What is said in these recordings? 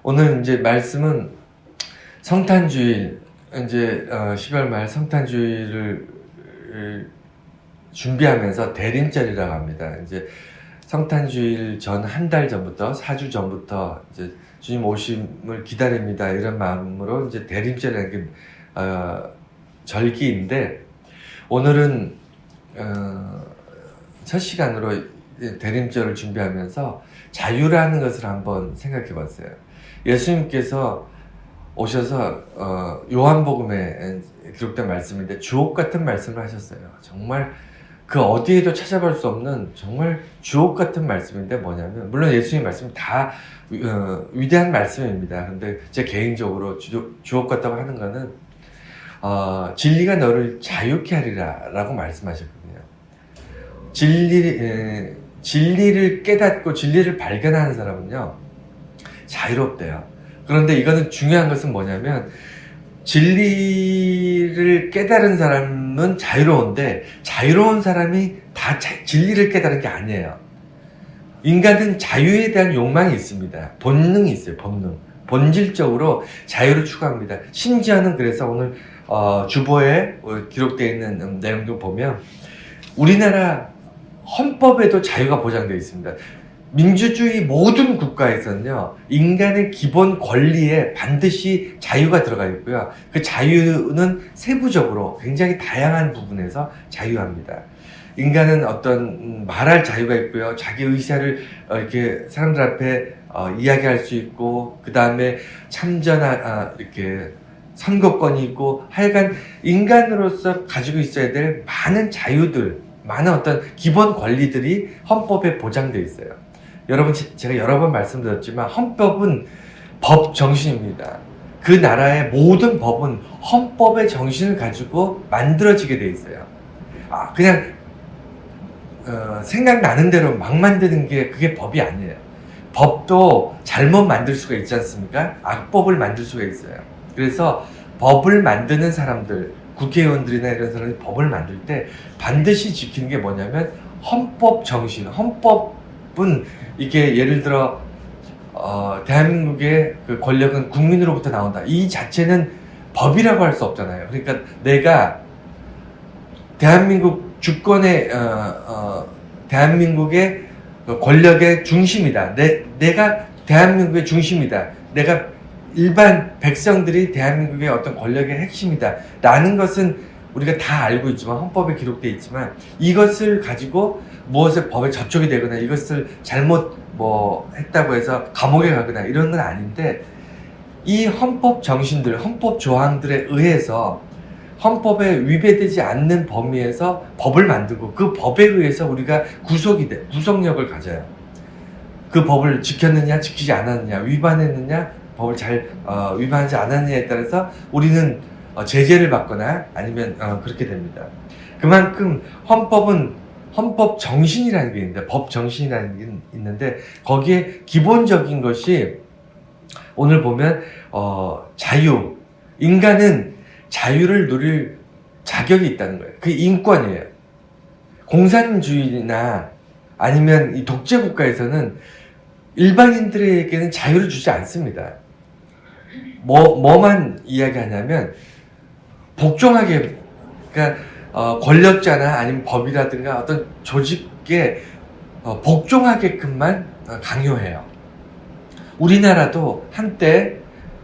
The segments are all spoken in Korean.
오늘 이제 말씀은 성탄주일, 이제 10월 말 성탄주일을 준비하면서 대림절이라고 합니다. 이제 성탄주일 전 한 달 전부터, 4주 전부터 이제 주님 오심을 기다립니다. 이런 마음으로 이제 대림절이라는 게 절기인데, 오늘은 첫 시간으로 대림절을 준비하면서 자유라는 것을 한번 생각해 봤어요. 예수님께서 오셔서 요한복음에 기록된 말씀인데 주옥 같은 말씀을 하셨어요. 정말 그 어디에도 찾아볼 수 없는 정말 주옥 같은 말씀인데 뭐냐면, 물론 예수님 말씀이 다 위대한 말씀입니다. 근데 제 개인적으로 주옥 같다고 하는 거는 진리가 너를 자유케 하리라 라고 말씀하셨거든요. 진리를 깨닫고 진리를 발견하는 사람은요 자유롭대요. 그런데 이거는 중요한 것은 뭐냐면, 진리를 깨달은 사람은 자유로운데 자유로운 사람이 다 진리를 깨달은 게 아니에요. 인간은 자유에 대한 욕망이 있습니다. 본능이 있어요. 본질적으로 자유를 추구합니다. 심지어는 그래서 오늘 주보에 기록되어 있는 내용도 보면 우리나라 헌법에도 자유가 보장되어 있습니다. 민주주의 모든 국가에서는요, 인간의 기본 권리에 반드시 자유가 들어가 있고요. 그 자유는 세부적으로 굉장히 다양한 부분에서 자유합니다. 인간은 어떤 말할 자유가 있고요. 자기 의사를 이렇게 사람들 앞에 이야기할 수 있고, 그 다음에 이렇게 선거권이 있고, 하여간 인간으로서 가지고 있어야 될 많은 자유들, 많은 어떤 기본 권리들이 헌법에 보장되어 있어요. 여러분, 제가 여러 번 말씀드렸지만 헌법은 법 정신입니다. 그 나라의 모든 법은 헌법의 정신을 가지고 만들어지게 돼 있어요. 그냥 생각나는 대로 막 만드는 게 그게 법이 아니에요. 법도 잘못 만들 수가 있지 않습니까? 악법을 만들 수가 있어요. 그래서 법을 만드는 사람들, 국회의원들이나 이런 사람이 법을 만들 때 반드시 지키는 게 뭐냐면 헌법 정신, 헌법은 이게 예를 들어 대한민국의 그 권력은 국민으로부터 나온다. 이 자체는 법이라고 할 수 없잖아요. 그러니까 내가 대한민국 주권의 대한민국의 권력의 중심이다. 내가 대한민국의 중심이다. 내가 일반 백성들이 대한민국의 어떤 권력의 핵심이다 라는 것은 우리가 다 알고 있지만, 헌법에 기록되어 있지만, 이것을 가지고 무엇을 법에 저촉이 되거나 이것을 잘못 했다고 해서 감옥에 가거나 이런 건 아닌데, 이 헌법 정신들, 헌법 조항들에 의해서 헌법에 위배되지 않는 범위에서 법을 만들고, 그 법에 의해서 우리가 구속력을 가져요. 그 법을 지켰느냐 지키지 않았느냐, 위반했느냐 법을 잘 위반하지 않았느냐에 따라서 우리는 제재를 받거나 아니면 그렇게 됩니다. 그만큼 헌법은 헌법 정신이라는 게 있는데, 법 정신이라는 게 있는데, 거기에 기본적인 것이 오늘 보면 자유. 인간은 자유를 누릴 자격이 있다는 거예요. 그게 인권이에요. 공산주의나 아니면 이 독재 국가에서는 일반인들에게는 자유를 주지 않습니다. 뭐만 이야기하냐면 복종하게, 그러니까 권력자나 아니면 법이라든가 어떤 조직에 복종하게끔만 강요해요. 우리나라도 한때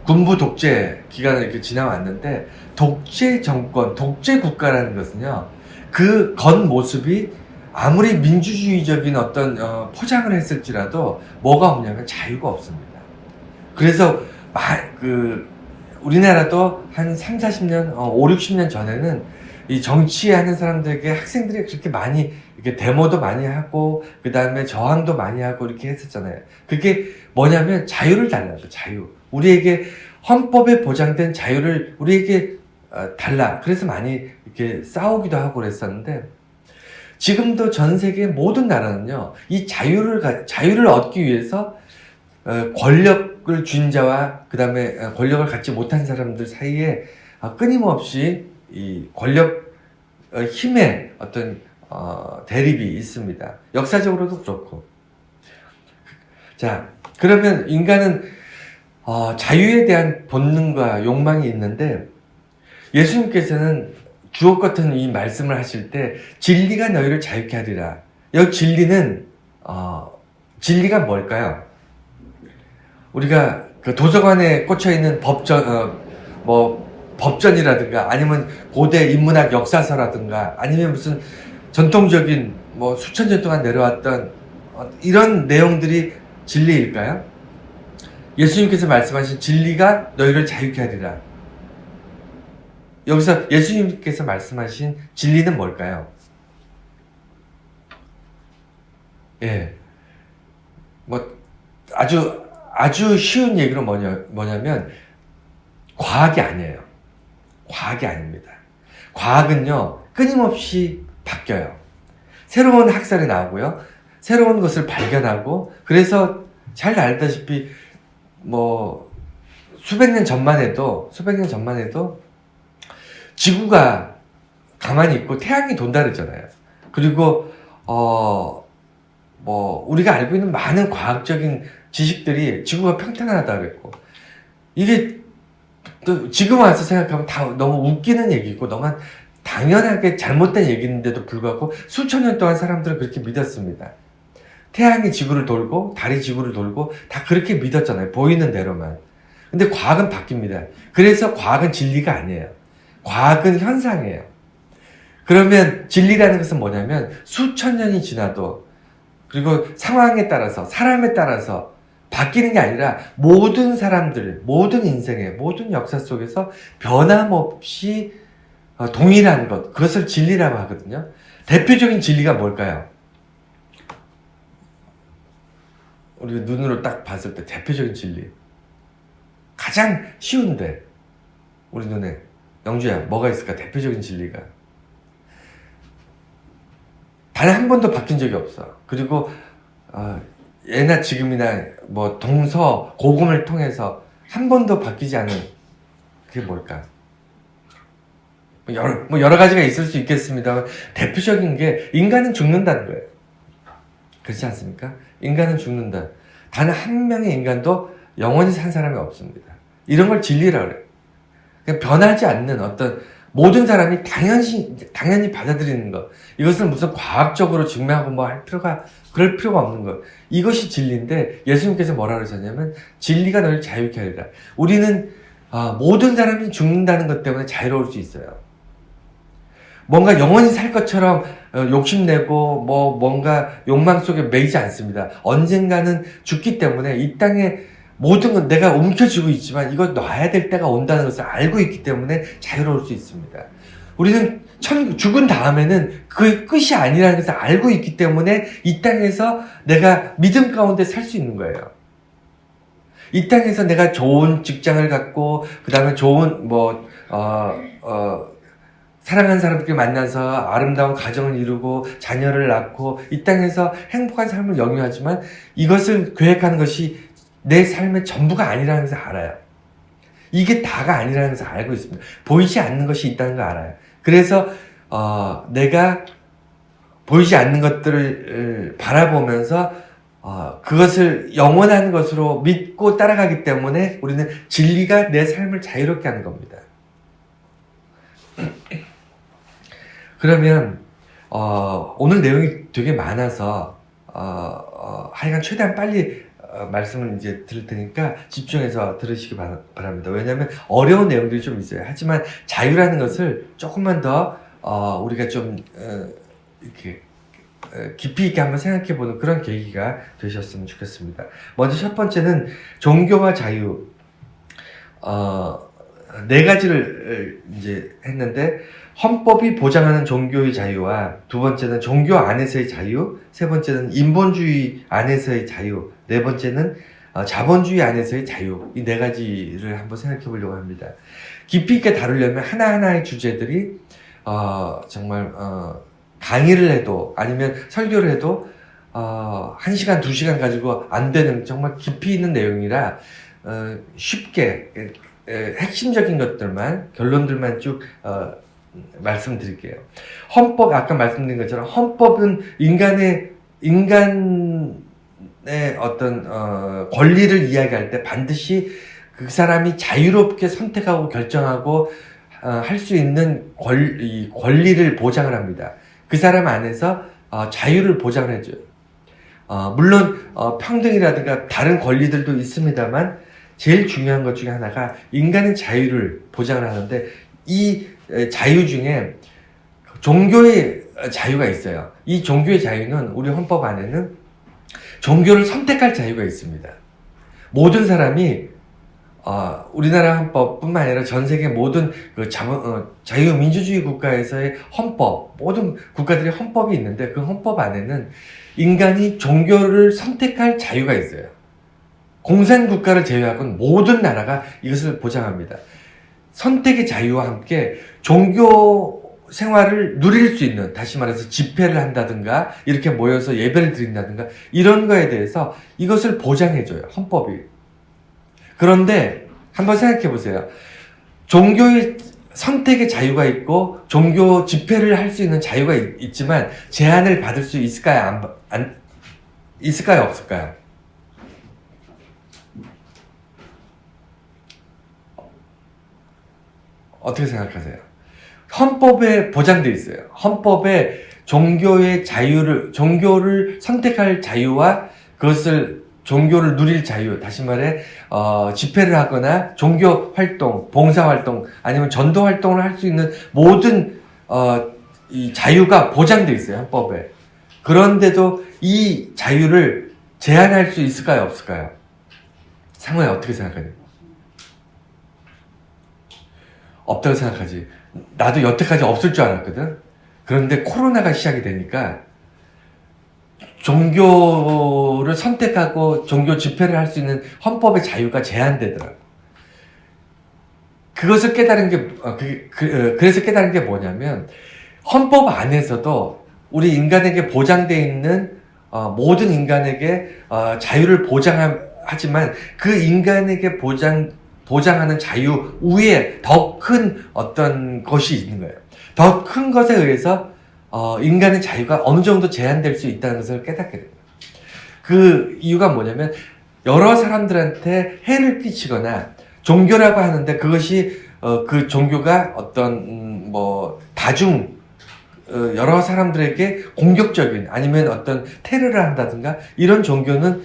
군부 독재 기간을 이렇게 지나왔는데, 독재 정권, 독재 국가라는 것은요, 그 겉모습이 아무리 민주주의적인 어떤 포장을 했을지라도 뭐가 없냐면 자유가 없습니다. 그래서 우리나라도 한 3, 40년, 5, 60년 전에는 이 정치하는 사람들에게 학생들이 그렇게 많이 이렇게 데모도 많이 하고, 그 다음에 저항도 많이 하고 이렇게 했었잖아요. 그게 뭐냐면 자유를 달라요. 자유. 우리에게 헌법에 보장된 자유를 우리에게 달라. 그래서 많이 이렇게 싸우기도 하고 그랬었는데, 지금도 전 세계 모든 나라는요, 이 자유를 얻기 위해서 권력을 쥔 자와 그 다음에 권력을 갖지 못한 사람들 사이에 끊임없이 이 권력 힘의 어떤 대립이 있습니다. 역사적으로도 그렇고. 자, 그러면 인간은 자유에 대한 본능과 욕망이 있는데 예수님께서는 주옥 같은 이 말씀을 하실 때 진리가 너희를 자유케 하리라. 여기 진리가 뭘까요? 우리가 그 도서관에 꽂혀 있는 법전이라든가 아니면 고대 인문학 역사서라든가 아니면 무슨 전통적인 수천 년 동안 내려왔던 이런 내용들이 진리일까요? 예수님께서 말씀하신 진리가 너희를 자유케 하리라. 여기서 예수님께서 말씀하신 진리는 뭘까요? 예. 아주 쉬운 얘기로 뭐냐면, 과학이 아니에요. 과학이 아닙니다. 과학은요, 끊임없이 바뀌어요. 새로운 학설이 나오고요, 새로운 것을 발견하고, 그래서 잘 알다시피, 수백 년 전만 해도, 지구가 가만히 있고 태양이 돈다 그러잖아요. 그리고, 우리가 알고 있는 많은 과학적인 지식들이 지구가 평탄하다 그랬고, 이게 또 지금 와서 생각하면 다 너무 웃기는 얘기고, 너무 당연하게 잘못된 얘기인데도 불구하고 수천 년 동안 사람들은 그렇게 믿었습니다. 태양이 지구를 돌고, 달이 지구를 돌고, 다 그렇게 믿었잖아요. 보이는 대로만. 근데 과학은 바뀝니다. 그래서 과학은 진리가 아니에요. 과학은 현상이에요. 그러면 진리라는 것은 뭐냐면 수천 년이 지나도 그리고 상황에 따라서 사람에 따라서 바뀌는 게 아니라 모든 사람들, 모든 인생의 모든 역사 속에서 변함없이 동일한 것, 그것을 진리라고 하거든요. 대표적인 진리가 뭘까요? 우리가 눈으로 딱 봤을 때 대표적인 진리, 가장 쉬운데 우리 눈에, 영주야, 뭐가 있을까? 대표적인 진리가 단 한 번도 바뀐 적이 없어. 그리고 예나 지금이나 동서 고금을 통해서 한 번도 바뀌지 않은, 그게 뭘까? 여러 가지가 있을 수 있겠습니다만 대표적인 게 인간은 죽는다는 거예요. 그렇지 않습니까? 인간은 죽는다. 단 한 명의 인간도 영원히 산 사람이 없습니다. 이런 걸 진리라고 그래요. 그냥 변하지 않는 어떤, 모든 사람이 당연히 받아들이는 것. 이것을 무슨 과학적으로 증명하고 그럴 필요가 없는 것. 이것이 진리인데 예수님께서 뭐라 그러셨냐면 진리가 너를 자유케 하리라. 우리는 모든 사람이 죽는다는 것 때문에 자유로울 수 있어요. 뭔가 영원히 살 것처럼 욕심내고 뭔가 욕망 속에 매이지 않습니다. 언젠가는 죽기 때문에 이 땅에 모든 건 내가 움켜쥐고 있지만 이거 놔야 될 때가 온다는 것을 알고 있기 때문에 자유로울 수 있습니다. 우리는 죽은 다음에는 그 끝이 아니라는 것을 알고 있기 때문에 이 땅에서 내가 믿음 가운데 살 수 있는 거예요. 이 땅에서 내가 좋은 직장을 갖고 그 다음에 좋은 사랑하는 사람들끼리 만나서 아름다운 가정을 이루고 자녀를 낳고 이 땅에서 행복한 삶을 영위하지만 이것을 계획하는 것이 내 삶의 전부가 아니라는 것을 알아요. 이게 다가 아니라는 것을 알고 있습니다. 보이지 않는 것이 있다는 걸 알아요. 그래서 내가 보이지 않는 것들을 바라보면서 그것을 영원한 것으로 믿고 따라가기 때문에 우리는 진리가 내 삶을 자유롭게 하는 겁니다. 그러면 오늘 내용이 되게 많아서 하여간 최대한 빨리 말씀을 이제 들을 테니까 집중해서 들으시기 바랍니다. 왜냐하면 어려운 내용들이 좀 있어요. 하지만 자유라는 것을 조금만 더 우리가 좀 이렇게 깊이 있게 한번 생각해보는 그런 계기가 되셨으면 좋겠습니다. 먼저 첫 번째는 종교와 자유, 네 가지를 이제 했는데, 헌법이 보장하는 종교의 자유와 두 번째는 종교 안에서의 자유, 세 번째는 인본주의 안에서의 자유, 네 번째는 자본주의 안에서의 자유, 이 네 가지를 한번 생각해 보려고 합니다. 깊이 있게 다루려면 하나하나의 주제들이 정말 강의를 해도 아니면 설교를 해도 1시간, 2시간 가지고 안 되는 정말 깊이 있는 내용이라 쉽게 핵심적인 것들만, 결론들만 쭉 말씀드릴게요. 헌법, 아까 말씀드린 것처럼 헌법은 인간의 어떤 권리를 이야기할 때 반드시 그 사람이 자유롭게 선택하고 결정하고 할 수 있는 권리를 보장을 합니다. 그 사람 안에서 자유를 보장을 해줘요. 물론 평등이라든가 다른 권리들도 있습니다만 제일 중요한 것 중에 하나가 인간의 자유를 보장을 하는데 이 자유 중에 종교의 자유가 있어요. 이 종교의 자유는 우리 헌법 안에는 종교를 선택할 자유가 있습니다. 모든 사람이 우리나라 헌법뿐만 아니라 전 세계 모든 자유민주주의 국가에서의 헌법, 모든 국가들의 헌법이 있는데 그 헌법 안에는 인간이 종교를 선택할 자유가 있어요. 공산국가를 제외하고는 모든 나라가 이것을 보장합니다. 선택의 자유와 함께 종교 생활을 누릴 수 있는, 다시 말해서 집회를 한다든가 이렇게 모여서 예배를 드린다든가 이런 거에 대해서 이것을 보장해줘요. 헌법이. 그런데 한번 생각해 보세요. 종교의 선택의 자유가 있고 종교 집회를 할 수 있는 자유가 있지만 제한을 받을 수 있을까요? 있을까요? 없을까요? 어떻게 생각하세요? 헌법에 보장되어 있어요. 헌법에 종교의 종교를 선택할 자유와 종교를 누릴 자유, 다시 말해, 집회를 하거나 종교 활동, 봉사 활동, 아니면 전도 활동을 할 수 있는 모든, 이 자유가 보장되어 있어요, 헌법에. 그런데도 이 자유를 제한할 수 있을까요, 없을까요? 상호야, 어떻게 생각하니? 없다고 생각하지. 나도 여태까지 없을 줄 알았거든. 그런데 코로나가 시작이 되니까 종교를 선택하고 종교 집회를 할 수 있는 헌법의 자유가 제한되더라고. 그것을 깨달은 게, 그래서 깨달은 게 뭐냐면, 헌법 안에서도 우리 인간에게 보장되어 있는, 모든 인간에게, 자유를 보장하지만 그 인간에게 보장하는 자유 위에 더 큰 어떤 것이 있는 거예요. 더 큰 것에 의해서 인간의 자유가 어느 정도 제한될 수 있다는 것을 깨닫게 됩니다. 그 이유가 뭐냐면 여러 사람들한테 해를 끼치거나 종교라고 하는데 그것이 그 종교가 어떤 다중 여러 사람들에게 공격적인 아니면 어떤 테러를 한다든가 이런 종교는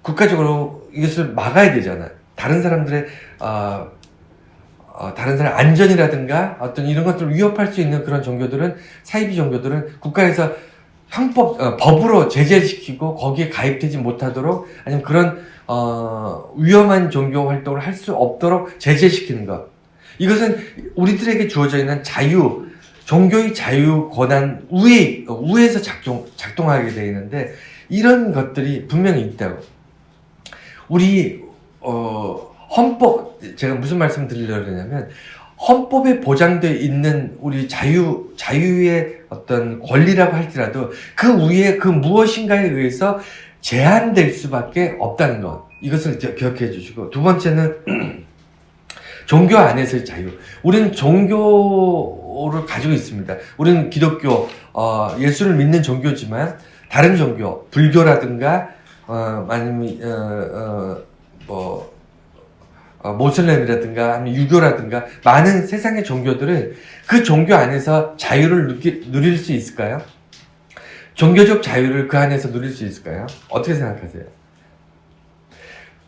국가적으로 이것을 막아야 되잖아요. 다른 사람들의 다른 사람 안전이라든가 어떤 이런 것들을 위협할 수 있는 그런 종교들은 사이비 종교들은 국가에서 법으로 제재시키고 거기에 가입되지 못하도록 아니면 그런 위험한 종교 활동을 할 수 없도록 제재시키는 것. 이것은 우리들에게 주어져 있는 종교의 자유 권한 위에서 작동하게 되어 있는데 이런 것들이 분명히 있다고. 우리 헌법, 제가 무슨 말씀 드리려고 하냐면, 헌법에 보장되어 있는 우리 자유의 어떤 권리라고 할지라도 그 위에 그 무엇인가에 의해서 제한될 수밖에 없다는 것. 이것을 기억해 주시고, 두 번째는 종교 안에서의 자유. 우리는 종교를 가지고 있습니다. 우리는 기독교, 예수를 믿는 종교지만, 다른 종교, 불교라든가, 아니면, 모슬렘이라든가 아니면 유교라든가 많은 세상의 종교들은 그 종교 안에서 자유를 누릴 수 있을까요? 종교적 자유를 그 안에서 누릴 수 있을까요? 어떻게 생각하세요?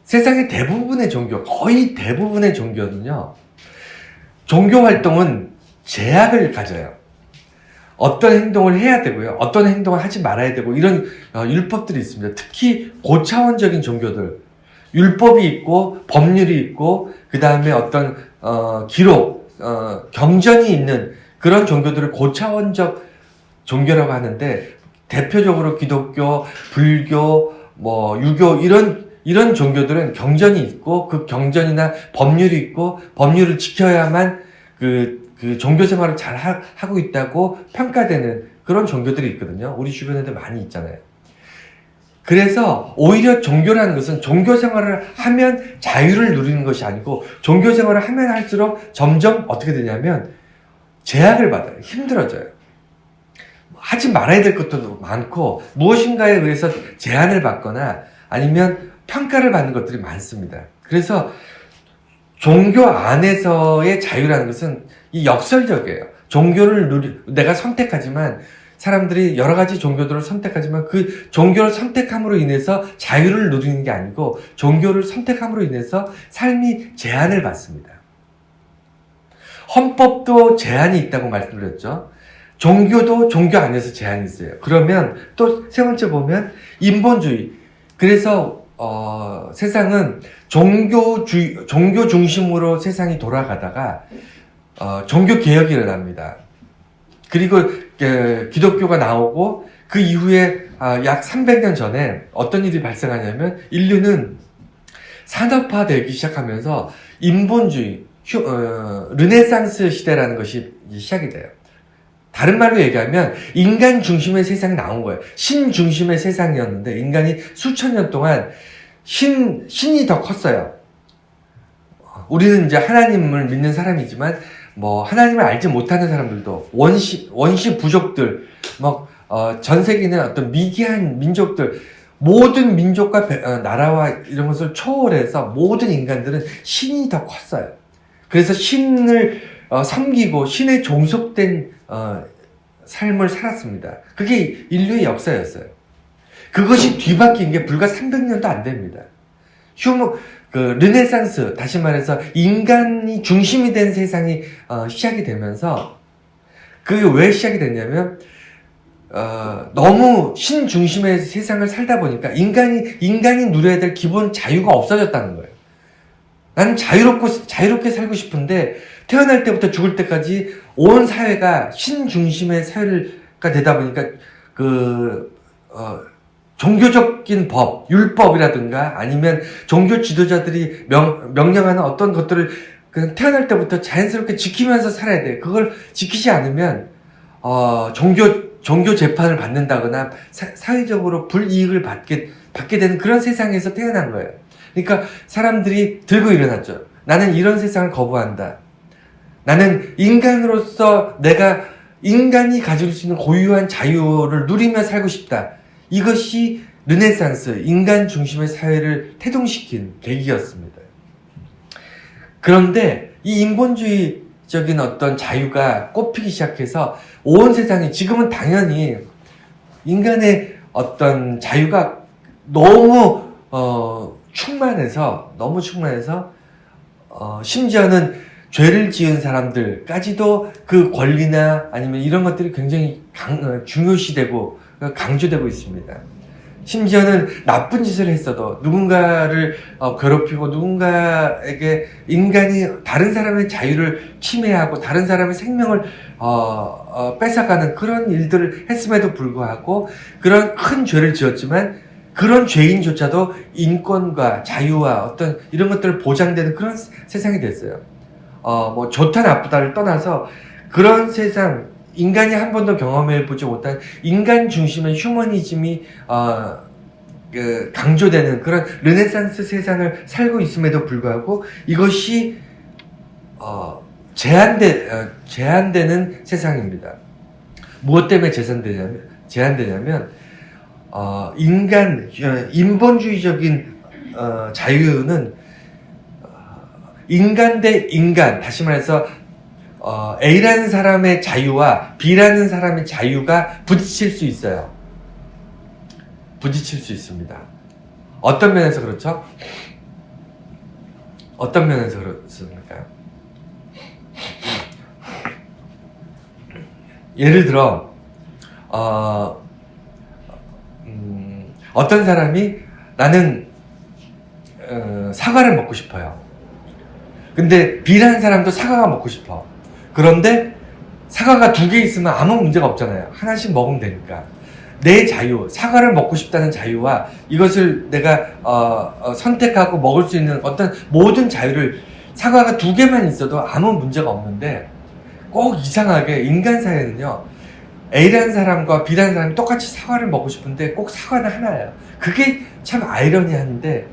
세상의 대부분의 종교, 거의 대부분의 종교는요, 종교 활동은 제약을 가져요. 어떤 행동을 해야 되고요, 어떤 행동을 하지 말아야 되고 이런 율법들이 있습니다. 특히 고차원적인 종교들, 율법이 있고 법률이 있고 그 다음에 어떤 기록, 경전이 있는 그런 종교들을 고차원적 종교라고 하는데 대표적으로 기독교, 불교, 유교 이런 종교들은 경전이 있고 그 경전이나 법률이 있고 법률을 지켜야만 그 종교 생활을 잘 하고 있다고 평가되는 그런 종교들이 있거든요. 우리 주변에도 많이 있잖아요. 그래서 오히려 종교라는 것은 종교 생활을 하면 자유를 누리는 것이 아니고 종교 생활을 하면 할수록 점점 어떻게 되냐면 제약을 받아요. 힘들어져요. 하지 말아야 될 것도 많고 무엇인가에 의해서 제한을 받거나 아니면 평가를 받는 것들이 많습니다. 그래서 종교 안에서의 자유라는 것은 이 역설적이에요. 종교를 내가 선택하지만 사람들이 여러 가지 종교들을 선택하지만 그 종교를 선택함으로 인해서 자유를 누리는 게 아니고 종교를 선택함으로 인해서 삶이 제한을 받습니다. 헌법도 제한이 있다고 말씀드렸죠. 종교도 종교 안에서 제한이 있어요. 그러면 또 세 번째 보면 인본주의. 그래서 세상은 종교 중심으로 세상이 돌아가다가 종교 개혁이 일어납니다. 그리고 기독교가 나오고 그 이후에 약 300년 전에 어떤 일이 발생하냐면 인류는 산업화되기 시작하면서 인본주의, 르네상스 시대라는 것이 시작이 돼요. 다른 말로 얘기하면 인간 중심의 세상이 나온 거예요. 신 중심의 세상이었는데 인간이 수천 년 동안 신이 더 컸어요. 우리는 이제 하나님을 믿는 사람이지만 뭐 하나님을 알지 못하는 사람들도 원시 부족들, 전 세계는 어떤 미개한 민족들, 모든 민족과 나라와 이런 것을 초월해서 모든 인간들은 신이 더 컸어요. 그래서 신을 섬기고 신에 종속된 삶을 살았습니다. 그게 인류의 역사였어요. 그것이 뒤바뀐 게 불과 300년도 안 됩니다. 르네상스, 다시 말해서 인간이 중심이 된 세상이 시작이 되면서 그게 왜 시작이 됐냐면 너무 신 중심의 세상을 살다 보니까 인간이 누려야 될 기본 자유가 없어졌다는 거예요. 나는 자유롭게 살고 싶은데 태어날 때부터 죽을 때까지 온 사회가 신 중심의 사회가 되다 보니까 종교적인 법, 율법이라든가 아니면 종교 지도자들이 명령하는 어떤 것들을 그냥 태어날 때부터 자연스럽게 지키면서 살아야 돼. 그걸 지키지 않으면 종교 재판을 받는다거나 사회적으로 불이익을 받게 되는 그런 세상에서 태어난 거예요. 그러니까 사람들이 들고 일어났죠. 나는 이런 세상을 거부한다. 나는 인간으로서 내가 인간이 가질 수 있는 고유한 자유를 누리며 살고 싶다. 이것이 르네상스, 인간 중심의 사회를 태동시킨 계기였습니다. 그런데 이 인본주의적인 어떤 자유가 꽃피기 시작해서 온 세상이 지금은 당연히 인간의 어떤 자유가 너무 충만해서 심지어는 죄를 지은 사람들까지도 그 권리나 아니면 이런 것들이 굉장히 중요시되고 강조되고 있습니다. 심지어는 나쁜 짓을 했어도 누군가를 괴롭히고 누군가에게 인간이 다른 사람의 자유를 침해하고 다른 사람의 생명을 뺏어가는 그런 일들을 했음에도 불구하고 그런 큰 죄를 지었지만 그런 죄인조차도 인권과 자유와 어떤 이런 것들을 보장되는 그런 세상이 됐어요. 뭐 좋다 나쁘다를 떠나서 그런 세상, 인간이 한 번도 경험해보지 못한 인간 중심의 휴머니즘이 강조되는 그런 르네상스 세상을 살고 있음에도 불구하고 이것이 제한되는 세상입니다. 무엇 때문에 제한되냐면 인본주의적인 자유는 인간 대 인간, 다시 말해서 A라는 사람의 자유와 B라는 사람의 자유가 부딪힐 수 있어요. 부딪힐 수 있습니다. 어떤 면에서 그렇죠? 어떤 면에서 그렇습니까? 예를 들어 어떤 사람이 나는 사과를 먹고 싶어요. 근데 B라는 사람도 사과가 먹고 싶어. 그런데 사과가 2개 있으면 아무 문제가 없잖아요. 하나씩 먹으면 되니까. 내 자유, 사과를 먹고 싶다는 자유와 이것을 내가 선택하고 먹을 수 있는 어떤 모든 자유를 사과가 2개만 있어도 아무 문제가 없는데 꼭 이상하게 인간 사회는요. A라는 사람과 B라는 사람이 똑같이 사과를 먹고 싶은데 꼭 사과는 하나예요. 그게 참 아이러니한데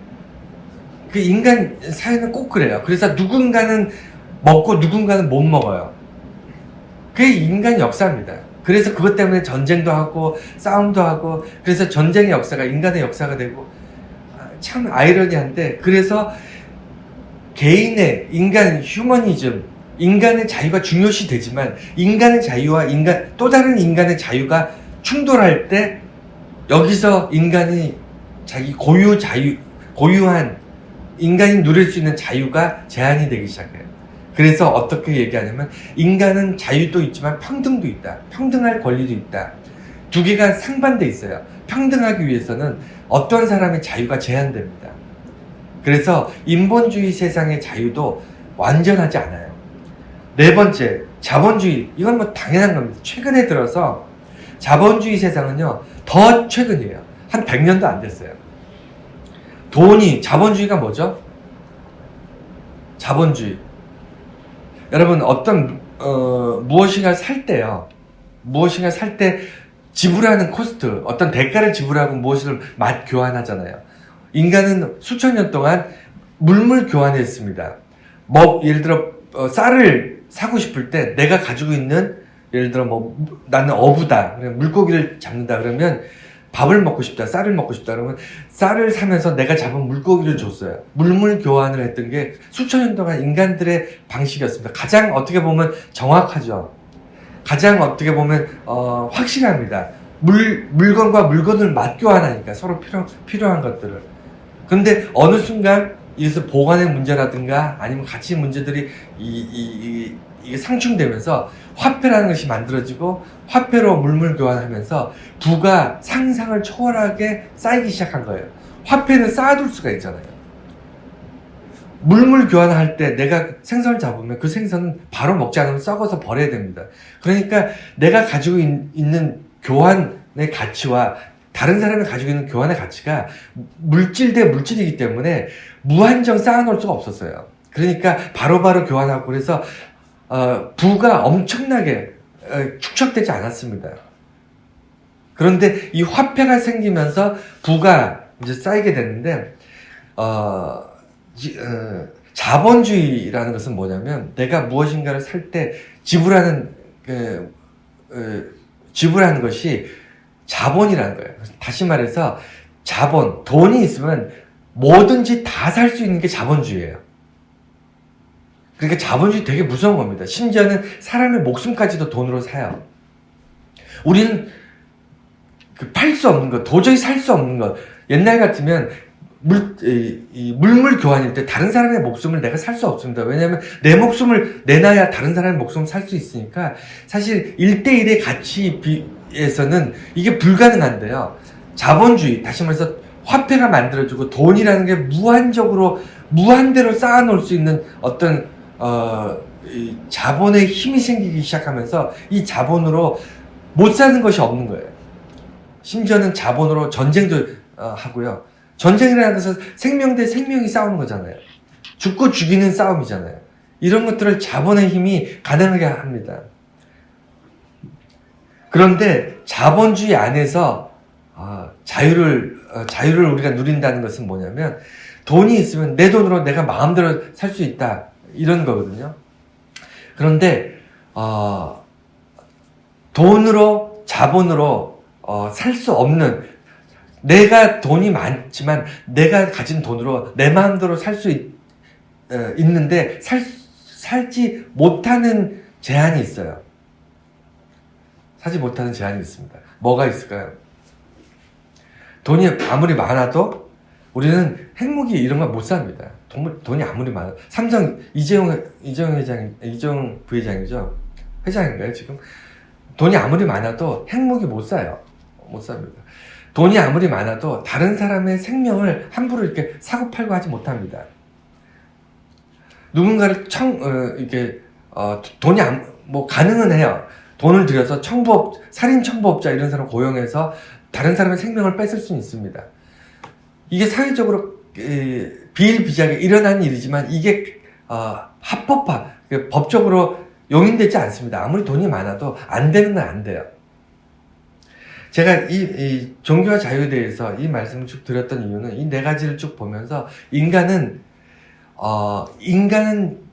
그 인간 사회는 꼭 그래요. 그래서 누군가는 먹고 누군가는 못 먹어요. 그게 인간 역사입니다. 그래서 그것 때문에 전쟁도 하고 싸움도 하고 그래서 전쟁의 역사가 인간의 역사가 되고 참 아이러니한데 그래서 개인의 인간 휴머니즘 인간의 자유가 중요시 되지만 인간의 자유와 또 다른 인간의 자유가 충돌할 때 여기서 인간이 자기 고유한 인간이 누릴 수 있는 자유가 제한이 되기 시작해요. 그래서 어떻게 얘기하냐면 인간은 자유도 있지만 평등도 있다. 평등할 권리도 있다. 두 개가 상반돼 있어요. 평등하기 위해서는 어떤 사람의 자유가 제한됩니다. 그래서 인본주의 세상의 자유도 완전하지 않아요. 네 번째, 자본주의. 이건 뭐 당연한 겁니다. 최근에 들어서 자본주의 세상은요, 더 최근이에요. 한 100년도 안 됐어요. 자본주의가 뭐죠? 자본주의. 여러분, 무엇인가 살 때요, 무엇인가 살 때 지불하는 코스트, 어떤 대가를 지불하고 무엇을 맛 교환하잖아요. 인간은 수천 년 동안 물물 교환했습니다. 예를 들어, 쌀을 사고 싶을 때 내가 가지고 있는, 예를 들어 나는 어부다. 물고기를 잡는다 그러면 밥을 먹고 싶다, 쌀을 먹고 싶다 그러면 쌀을 사면서 내가 잡은 물고기를 줬어요. 물물 교환을 했던 게 수천 년 동안 인간들의 방식이었습니다. 가장 어떻게 보면 정확하죠. 가장 어떻게 보면 확실합니다. 물건과 물건을 맞교환하니까 서로 필요한 것들을. 그런데 어느 순간 이래서 보관의 문제라든가 아니면 가치 문제들이 이게 상충되면서 화폐라는 것이 만들어지고 화폐로 물물 교환하면서 부가 상상을 초월하게 쌓이기 시작한 거예요. 화폐는 쌓아둘 수가 있잖아요. 물물 교환할 때 내가 생선을 잡으면 그 생선은 바로 먹지 않으면 썩어서 버려야 됩니다. 그러니까 내가 가지고 있는 교환의 가치와 다른 사람이 가지고 있는 교환의 가치가 물질 대 물질이기 때문에 무한정 쌓아놓을 수가 없었어요. 그러니까 바로바로 교환하고 그래서 부가 엄청나게 축적되지 않았습니다. 그런데 이 화폐가 생기면서 부가 이제 쌓이게 됐는데 자본주의라는 것은 뭐냐면 내가 무엇인가를 살 때 지불하는 것이 자본이라는 거예요. 다시 말해서 돈이 있으면 뭐든지 다 살 수 있는 게 자본주의예요. 그러니까 자본주의 되게 무서운 겁니다. 심지어는 사람의 목숨까지도 돈으로 사요. 우리는 팔 수 없는 것, 도저히 살 수 없는 것. 옛날 같으면 물물 교환일 때 다른 사람의 목숨을 내가 살 수 없습니다. 왜냐하면 내 목숨을 내놔야 다른 사람의 목숨을 살 수 있으니까 사실 1대1의 가치 비에서는 이게 불가능한데요. 자본주의, 다시 말해서 화폐가 만들어지고 돈이라는 게 무한대로 쌓아놓을 수 있는 어떤 이 자본의 힘이 생기기 시작하면서 이 자본으로 못 사는 것이 없는 거예요. 심지어는 자본으로 전쟁도 하고요. 전쟁이라는 것은 생명 대 생명이 싸우는 거잖아요. 죽고 죽이는 싸움이잖아요. 이런 것들을 자본의 힘이 가능하게 합니다. 그런데 자본주의 안에서 자유를 우리가 누린다는 것은 뭐냐면 돈이 있으면 내 돈으로 내가 마음대로 살 수 있다. 이런 거거든요. 그런데 자본으로 살 수 없는, 내가 돈이 많지만 내가 가진 돈으로 내 마음대로 살 수 있는데 살지 못하는 제한이 있어요. 사지 못하는 제한이 있습니다. 뭐가 있을까요? 돈이 아무리 많아도 우리는 핵무기 이런 거 못 삽니다. 돈이 아무리 많아도. 삼성 이재용 부회장이죠. 회장인가요, 지금? 돈이 아무리 많아도 핵무기 못 사요. 못 삽니다. 돈이 아무리 많아도 다른 사람의 생명을 함부로 이렇게 사고팔고 하지 못합니다. 누군가를 돈이 가능은 해요. 돈을 들여서 살인 청부업자 이런 사람 고용해서 다른 사람의 생명을 뺏을 수는 있습니다. 이게 사회적으로 비일비재하게 일어나는 일이지만 이게 법적으로 용인되지 않습니다. 아무리 돈이 많아도 안 되는 건 안 돼요. 제가 이 종교와 자유에 대해서 이 말씀을 쭉 드렸던 이유는 이 네 가지를 쭉 보면서 인간은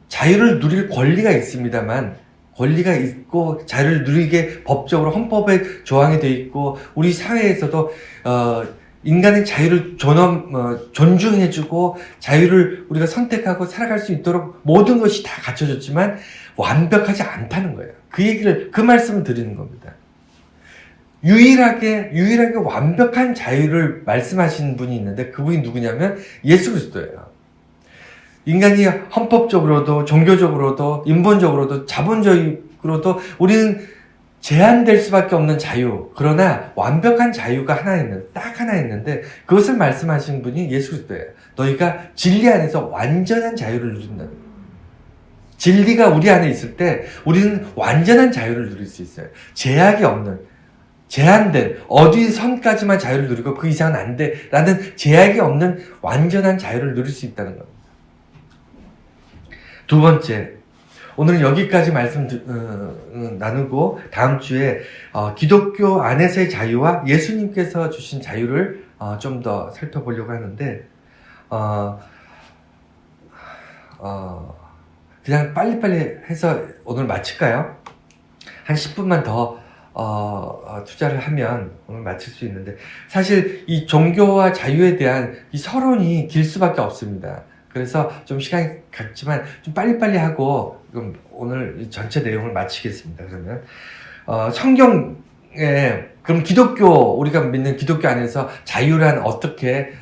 자유를 누릴 권리가 있습니다만 권리가 있고 자유를 누리게 법적으로 헌법에 조항이 되어 있고 우리 사회에서도 인간의 자유를 존중해주고 자유를 우리가 선택하고 살아갈 수 있도록 모든 것이 다 갖춰졌지만 완벽하지 않다는 거예요. 그 말씀을 드리는 겁니다. 유일하게 완벽한 자유를 말씀하시는 분이 있는데 그분이 누구냐면 예수 그리스도예요. 인간이 헌법적으로도 종교적으로도 인본적으로도 자본적으로도 우리는 제한될 수밖에 없는 자유, 그러나 완벽한 자유가 딱 하나 있는데 그것을 말씀하신 분이 예수 그리스도예요. 너희가 진리 안에서 완전한 자유를 누린다는 거예요. 진리가 우리 안에 있을 때 우리는 완전한 자유를 누릴 수 있어요. 제약이 없는, 제한된, 어디 선까지만 자유를 누리고 그 이상은 안 돼 라는 제약이 없는 완전한 자유를 누릴 수 있다는 겁니다. 두 번째, 오늘은 여기까지 말씀 나누고 다음 주에 기독교 안에서의 자유와 예수님께서 주신 자유를 좀 더 살펴보려고 하는데 그냥 빨리빨리 해서 오늘 마칠까요? 한 10분만 더 투자를 하면 오늘 마칠 수 있는데 사실 이 종교와 자유에 대한 이 서론이 길 수밖에 없습니다. 그래서 좀 시간이 갔지만 좀 빨리빨리 하고 오늘 전체 내용을 마치겠습니다. 그러면 성경에 그럼 우리가 믿는 기독교 안에서 자유란 어떻게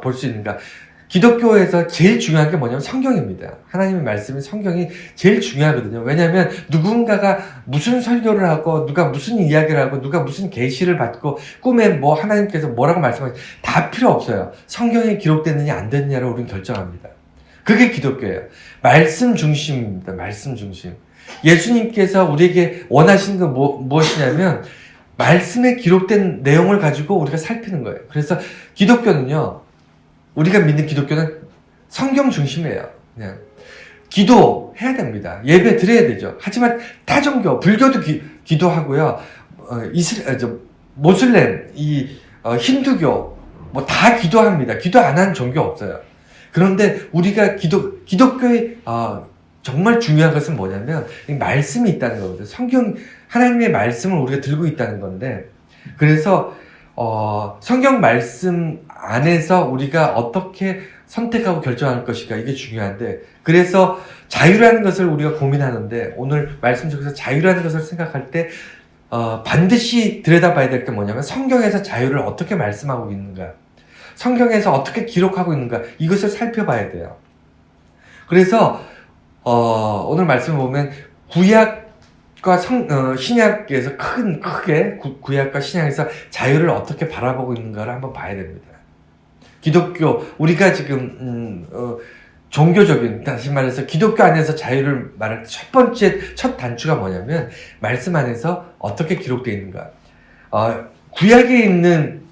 볼 수 있는가? 기독교에서 제일 중요한 게 뭐냐면 성경입니다. 하나님의 말씀이 성경이 제일 중요하거든요. 왜냐하면 누군가가 무슨 설교를 하고 누가 무슨 이야기를 하고 누가 무슨 계시를 받고 꿈에 하나님께서 뭐라고 말씀하시고 다 필요 없어요. 성경에 기록됐느냐 안 됐느냐를 우리는 결정합니다. 그게 기독교예요. 말씀 중심입니다. 말씀 중심. 예수님께서 우리에게 원하시는 건 무엇이냐면 말씀에 기록된 내용을 가지고 우리가 살피는 거예요. 그래서 기독교는요, 우리가 믿는 기독교는 성경 중심이에요. 그냥 기도해야 됩니다. 예배 드려야 되죠. 하지만 타 종교, 불교도 기도하고요. 모슬렘, 힌두교 다 기도합니다. 기도 안 하는 종교 없어요. 그런데 우리가 기독교의 정말 중요한 것은 뭐냐면 이 말씀이 있다는 거거든요. 하나님의 말씀을 우리가 들고 있다는 건데, 그래서 성경 말씀 안에서 우리가 어떻게 선택하고 결정할 것인가, 이게 중요한데, 그래서 자유라는 것을 우리가 고민하는데, 오늘 말씀 속에서 자유라는 것을 생각할 때 반드시 들여다봐야 될 게 뭐냐면 성경에서 자유를 어떻게 말씀하고 있는가, 성경에서 어떻게 기록하고 있는가, 이것을 살펴봐야 돼요. 그래서 오늘 말씀을 보면 구약과 신약에서 크게 구약과 신약에서 자유를 어떻게 바라보고 있는가를 한번 봐야 됩니다. 기독교, 우리가 지금 종교적인, 다시 말해서 기독교 안에서 자유를 말할 때 첫 단추가 뭐냐면 말씀 안에서 어떻게 기록되어 있는가. 구약에 있는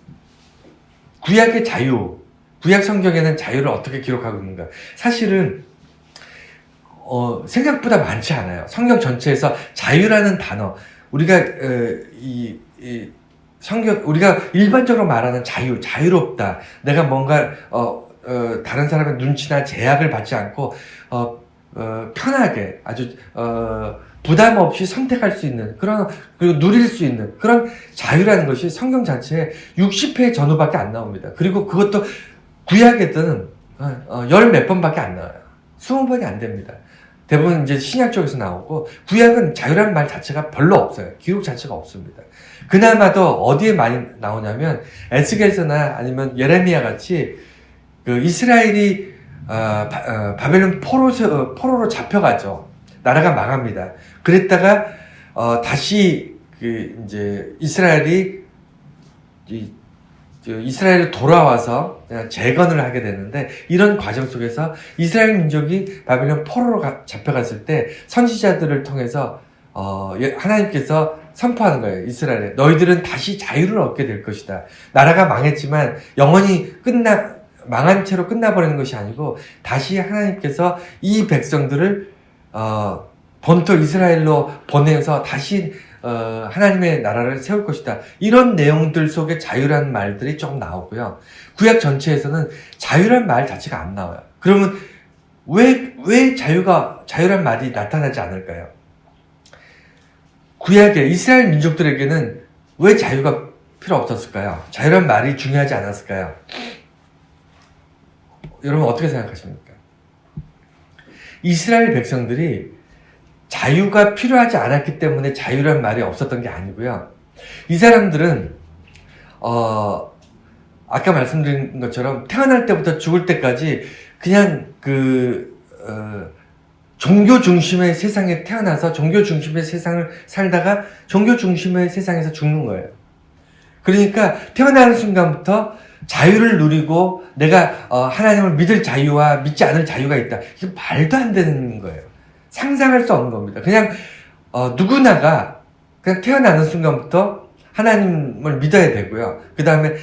구약의 자유, 구약 성경에는 자유를 어떻게 기록하고 있는가. 사실은 생각보다 많지 않아요. 성경 전체에서 자유라는 단어, 우리가 우리가 일반적으로 말하는 자유롭다. 내가 뭔가 다른 사람의 눈치나 제약을 받지 않고 편하게 아주 부담 없이 선택할 수 있는 그리고 누릴 수 있는 그런 자유라는 것이 성경 자체에 60회 전후밖에 안 나옵니다. 그리고 그것도 구약에는 열 몇 번밖에 안 나와요. 20번이 안 됩니다. 대부분 이제 신약 쪽에서 나오고, 구약은 자유라는 말 자체가 별로 없어요. 기록 자체가 없습니다. 그나마도 어디에 많이 나오냐면 에스겔서나 아니면 예레미야 같이 이스라엘이 바벨론 포로로 잡혀가죠. 나라가 망합니다. 그랬다가 다시 이제 이스라엘로 돌아와서 재건을 하게 되는데, 이런 과정 속에서 이스라엘 민족이 바벨론 포로로 잡혀갔을 때 선지자들을 통해서 하나님께서 선포하는 거예요. 이스라엘에 너희들은 다시 자유를 얻게 될 것이다. 나라가 망했지만 영원히 망한 채로 끝나버리는 것이 아니고 다시 하나님께서 이 백성들을 본토 이스라엘로 보내서 다시 하나님의 나라를 세울 것이다. 이런 내용들 속에 자유라는 말들이 조금 나오고요. 구약 전체에서는 자유라는 말 자체가 안 나와요. 그러면 왜 자유란 말이 나타나지 않을까요? 구약의 이스라엘 민족들에게는 왜 자유가 필요 없었을까요? 자유란 말이 중요하지 않았을까요? 여러분 어떻게 생각하십니까? 이스라엘 백성들이 자유가 필요하지 않았기 때문에 자유란 말이 없었던 게 아니고요. 이 사람들은 아까 말씀드린 것처럼 태어날 때부터 죽을 때까지 그냥 종교 중심의 세상에 태어나서 종교 중심의 세상을 살다가 종교 중심의 세상에서 죽는 거예요. 그러니까 태어나는 순간부터 자유를 누리고 내가 하나님을 믿을 자유와 믿지 않을 자유가 있다. 이게 말도 안 되는 거예요. 상상할 수 없는 겁니다. 그냥 누구나가 그냥 태어나는 순간부터 하나님을 믿어야 되고요. 그 다음에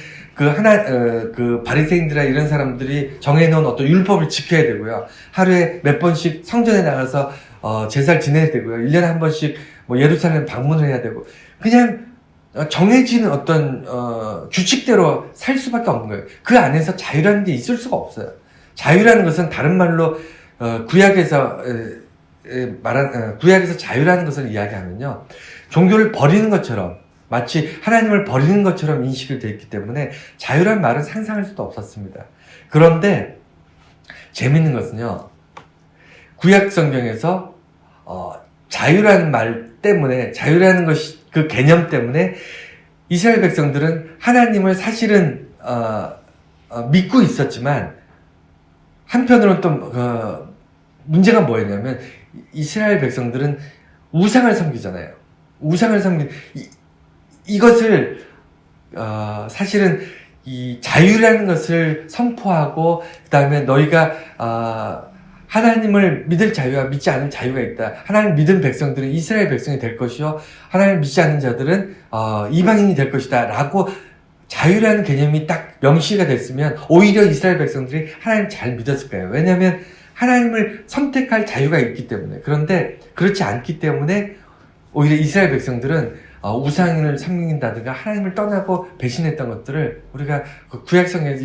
바리새인들이나 이런 사람들이 정해놓은 어떤 율법을 지켜야 되고요. 하루에 몇 번씩 성전에 나가서 제사를 지내야 되고요. 1년에 한 번씩 뭐 예루살렘 방문을 해야 되고 그냥 정해진 어떤 규칙대로 살 수밖에 없는 거예요. 그 안에서 자유라는 게 있을 수가 없어요. 자유라는 것은 다른 말로 구약에서 자유라는 것을 이야기하면요, 종교를 버리는 것처럼 마치 하나님을 버리는 것처럼 인식이 되어 있기 때문에 자유란 말은 상상할 수도 없었습니다. 그런데 재밌는 것은요, 구약 성경에서 자유라는 말 때문에, 자유라는 것이 그 개념 때문에 이스라엘 백성들은 하나님을 사실은 믿고 있었지만 한편으로는 또 문제가 뭐였냐면 이스라엘 백성들은 우상을 섬기잖아요. 우상을 이것을 사실은 이 자유라는 것을 선포하고 그 다음에 너희가 하나님을 믿을 자유와 믿지 않을 자유가 있다. 하나님 믿은 백성들은 이스라엘 백성이 될 것이요, 하나님을 믿지 않는 자들은 이방인이 될 것이다 라고 자유라는 개념이 딱 명시가 됐으면 오히려 이스라엘 백성들이 하나님을 잘 믿었을 거예요. 왜냐하면 하나님을 선택할 자유가 있기 때문에. 그런데 그렇지 않기 때문에 오히려 이스라엘 백성들은 우상을 섬긴다든가 하나님을 떠나고 배신했던 것들을 우리가 구약성경에서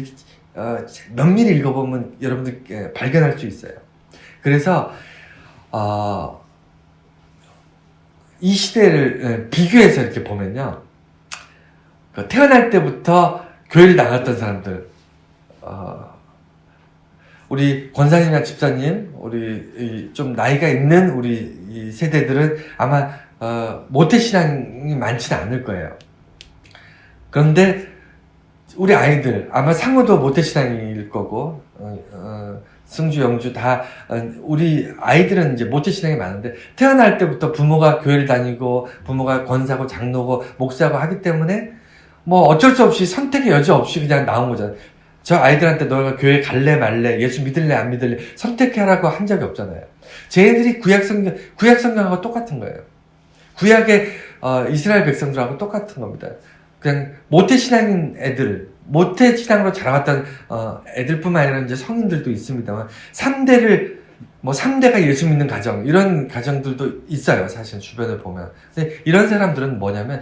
면밀히 읽어보면 여러분들 발견할 수 있어요. 그래서 이 시대를 비교해서 이렇게 보면요, 태어날 때부터 교회를 나갔던 사람들, 우리 권사님이나 집사님, 우리 좀 나이가 있는 우리 이 세대들은 아마 모태신앙이 많지는 않을 거예요. 그런데 우리 아이들 아마 상우도 모태신앙일 거고 승주, 영주 다 우리 아이들은 이제 모태신앙이 많은데 태어날 때부터 부모가 교회를 다니고 부모가 권사고 장로고 목사고 하기 때문에 뭐 어쩔 수 없이 선택의 여지 없이 그냥 나온 거잖아요. 저 아이들한테 너가 교회 갈래 말래, 예수 믿을래 안 믿을래 선택하라고 한 적이 없잖아요. 쟤네들이 구약 성경하고 똑같은 거예요. 구약의 이스라엘 백성들하고 똑같은 겁니다. 그냥 모태신앙인 애들, 모태신앙으로 자라왔던 애들뿐만 아니라 이제 성인들도 있습니다만 3대가 예수 믿는 가정, 이런 가정들도 있어요. 사실 주변을 보면. 근데 이런 사람들은 뭐냐면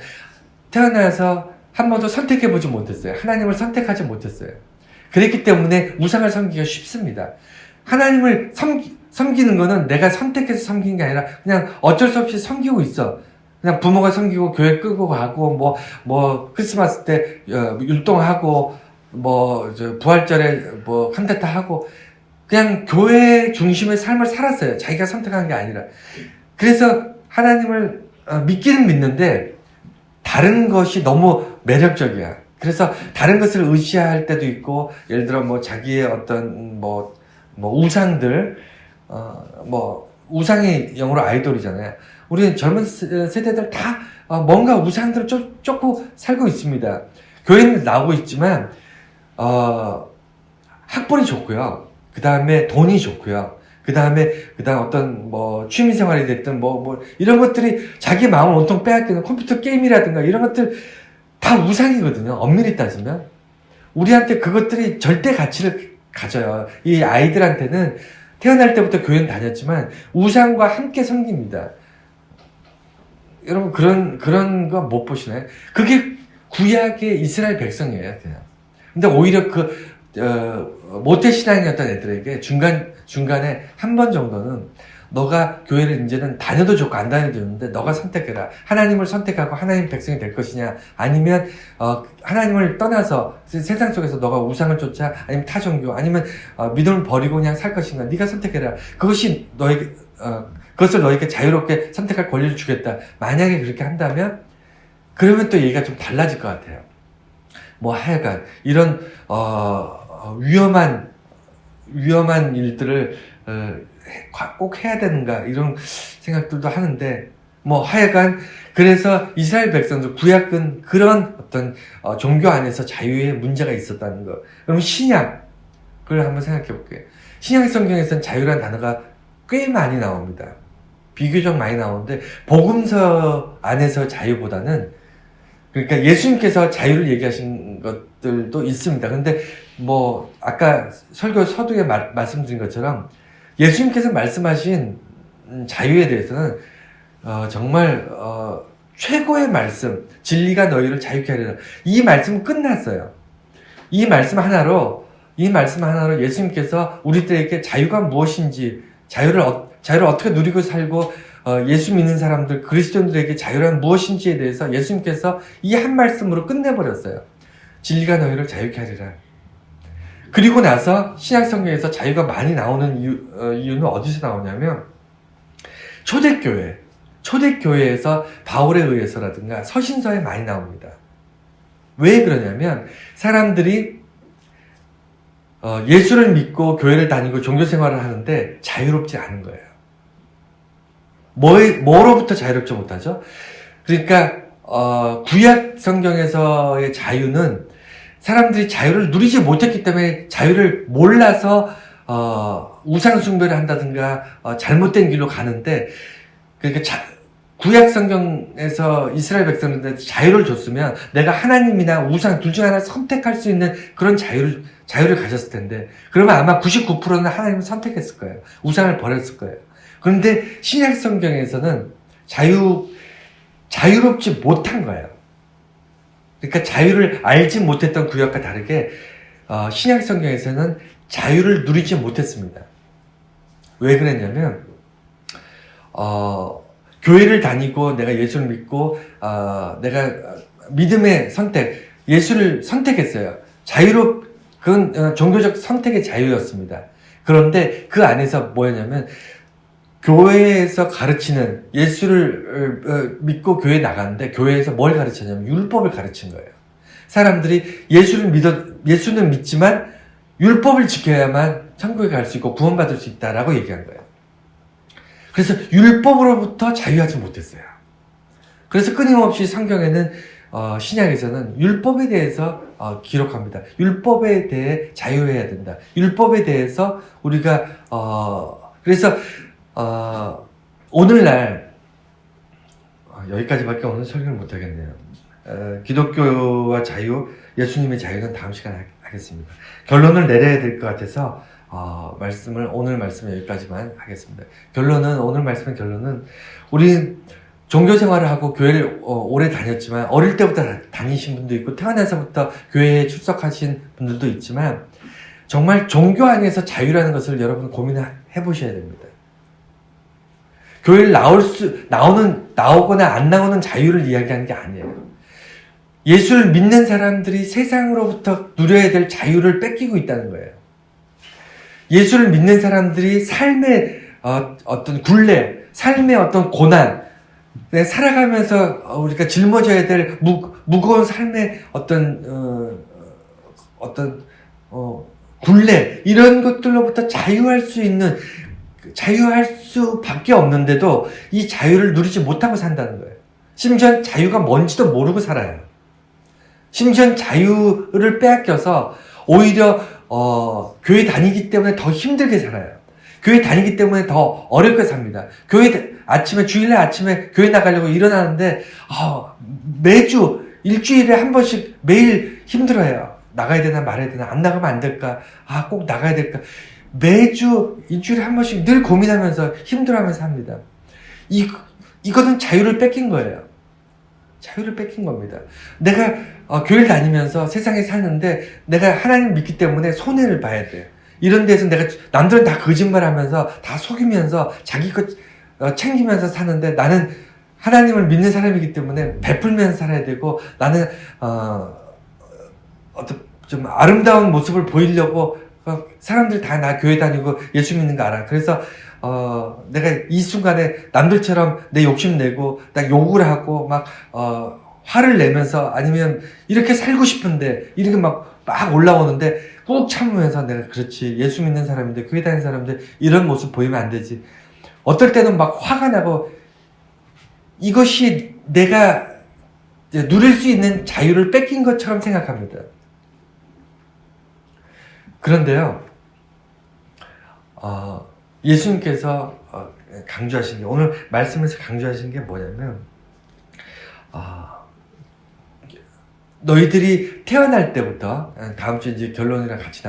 태어나서 한 번도 선택해보지 못했어요. 하나님을 선택하지 못했어요. 그랬기 때문에 우상을 섬기기가 쉽습니다. 하나님을 섬기는 거는 내가 선택해서 섬기는 게 아니라 그냥 어쩔 수 없이 섬기고 있어. 그냥 부모가 섬기고 교회 끌고 가고 크리스마스 때 율동하고 부활절에 칸타타 하고 그냥 교회 중심의 삶을 살았어요. 자기가 선택한 게 아니라. 그래서 하나님을 믿기는 믿는데 다른 것이 너무 매력적이야. 그래서 다른 것을 의지할 때도 있고, 예를 들어 자기의 어떤 우상들, 우상이 영어로 아이돌이잖아요. 우리는 젊은 세대들 다 뭔가 우상들을 쫓고 살고 있습니다. 교회는 나오고 있지만 학벌이 좋고요. 그 다음에 돈이 좋고요. 그 다음에 어떤 취미생활이 됐든 이런 것들이 자기 마음을 온통 빼앗기는 컴퓨터 게임이라든가 이런 것들 다 우상이거든요. 엄밀히 따지면 우리한테 그것들이 절대 가치를 가져요. 이 아이들한테는 태어날 때부터 교회는 다녔지만 우상과 함께 섬깁니다. 여러분 그런 거 못 보시나요? 그게 구약의 이스라엘 백성이에요, 그냥. 근데 오히려 모태신앙이었던 애들에게 중간에 한 번 정도는 너가 교회를 이제는 다녀도 좋고 안 다녀도 좋는데 너가 선택해라. 하나님을 선택하고 하나님 백성이 될 것이냐, 아니면 하나님을 떠나서 세상 속에서 너가 우상을 쫓아, 아니면 타종교, 아니면 믿음을 버리고 그냥 살 것인가. 네가 선택해라. 그것이 너에게 그것을 너에게 자유롭게 선택할 권리를 주겠다. 만약에 그렇게 한다면 그러면 또 얘기가 좀 달라질 것 같아요. 뭐 하여간 이런 위험한 일들을 꼭 해야 되는가 이런 생각들도 하는데, 뭐 하여간 그래서 이스라엘 백성들 구약은 그런 어떤 종교 안에서 자유에 문제가 있었다는 거. 그럼 신약을 한번 생각해 볼게요. 신약 성경에서는 자유라는 단어가 꽤 많이 나옵니다. 비교적 많이 나오는데 복음서 안에서 자유보다는, 그러니까 예수님께서 자유를 얘기하신 것들도 있습니다. 근데 뭐 아까 설교 서두에 말씀드린 것처럼 예수님께서 말씀하신 자유에 대해서는 정말 최고의 말씀, 진리가 너희를 자유케 하리라. 이 말씀은 끝났어요. 이 말씀 하나로 예수님께서 우리들에게 자유가 무엇인지, 자유를 어떻게 누리고 살고 예수 믿는 사람들, 그리스도인들에게 자유란 무엇인지에 대해서 예수님께서 이 한 말씀으로 끝내버렸어요. 진리가 너희를 자유케 하리라. 그리고 나서 신약 성경에서 자유가 많이 나오는 이유는 어디서 나오냐면 초대교회에서 바울에 의해서라든가 서신서에 많이 나옵니다. 왜 그러냐면 사람들이 예수를 믿고 교회를 다니고 종교 생활을 하는데 자유롭지 않은 거예요. 뭐로부터 자유롭지 못하죠? 그러니까 구약 성경에서의 자유는 사람들이 자유를 누리지 못했기 때문에 자유를 몰라서 우상 숭배를 한다든가 잘못된 길로 가는데, 그러니까 구약 성경에서 이스라엘 백성들한테 자유를 줬으면 내가 하나님이나 우상 둘 중 하나 선택할 수 있는 그런 자유를 가졌을 텐데, 그러면 아마 99%는 하나님을 선택했을 거예요. 우상을 버렸을 거예요. 그런데 신약 성경에서는 자유롭지 못한 거예요. 그러니까 자유를 알지 못했던 구약과 다르게 신약 성경에서는 자유를 누리지 못했습니다. 왜 그랬냐면 교회를 다니고 내가 예수를 믿고 내가 믿음의 선택, 예수를 선택했어요. 그건 종교적 선택의 자유였습니다. 그런데 그 안에서 뭐였냐면 교회에서 가르치는, 예수를 믿고 교회에 나갔는데 교회에서 뭘 가르쳤냐면 율법을 가르친 거예요. 사람들이 예수는 믿지만 율법을 지켜야만 천국에 갈 수 있고 구원받을 수 있다라고 얘기한 거예요. 그래서 율법으로부터 자유하지 못했어요. 그래서 끊임없이 성경에는 신약에서는 율법에 대해서 기록합니다. 율법에 대해 자유해야 된다. 율법에 대해서 우리가 그래서 오늘날 여기까지밖에 오늘 설교를 못하겠네요. 기독교와 자유, 예수님의 자유는 다음 시간에 하겠습니다. 결론을 내려야 될 것 같아서 오늘 말씀은 여기까지만 하겠습니다. 오늘 말씀의 결론은, 우리 종교 생활을 하고 교회를 오래 다녔지만, 어릴 때부터 다니신 분도 있고 태어나서부터 교회에 출석하신 분들도 있지만, 정말 종교 안에서 자유라는 것을 여러분 고민해 보셔야 됩니다. 교회를 나오거나 안 나오는 자유를 이야기하는 게 아니에요. 예수를 믿는 사람들이 세상으로부터 누려야 될 자유를 뺏기고 있다는 거예요. 예수를 믿는 사람들이 삶의 어떤 굴레, 삶의 어떤 고난, 살아가면서 우리가 짊어져야 될 무거운 삶의 어떤 굴레, 이런 것들로부터 자유할 수밖에 없는데도 이 자유를 누리지 못하고 산다는 거예요. 심지어 자유가 뭔지도 모르고 살아요. 심지어 자유를 빼앗겨서 오히려 교회 다니기 때문에 더 힘들게 살아요. 교회 다니기 때문에 더 어렵게 삽니다. 주일날 아침에 교회 나가려고 일어나는데 매주 일주일에 한 번씩 매일 힘들어요. 나가야 되나 말아야 되나, 안 나가면 안 될까, 꼭 나가야 될까, 매주 일주일에 한 번씩 늘 고민하면서 힘들어하면서 합니다. 이거는 자유를 뺏긴 거예요. 자유를 뺏긴 겁니다. 내가 교회를 다니면서 세상에 사는데 내가 하나님 믿기 때문에 손해를 봐야 돼. 이런 데서 내가 남들은 다 거짓말하면서 다 속이면서 자기 것 챙기면서 사는데 나는 하나님을 믿는 사람이기 때문에 베풀면서 살아야 되고 나는 어떤 좀 아름다운 모습을 보이려고 사람들 다 나 교회 다니고 예수 믿는 거 알아. 그래서 내가 이 순간에 남들처럼 내 욕심 내고 나 욕을 하고 막 화를 내면서 아니면 이렇게 살고 싶은데 이렇게 막 올라오는데 꾹 참으면서 내가 그렇지 예수 믿는 사람인데 교회 다니는 사람인데 이런 모습 보이면 안 되지. 어떨 때는 막 화가 나고 이것이 내가 누릴 수 있는 자유를 뺏긴 것처럼 생각합니다. 그런데요, 예수님께서 강조하신 게, 오늘 말씀에서 강조하신 게 뭐냐면, 너희들이 태어날 때부터, 다음 주 이제 결론이랑 같이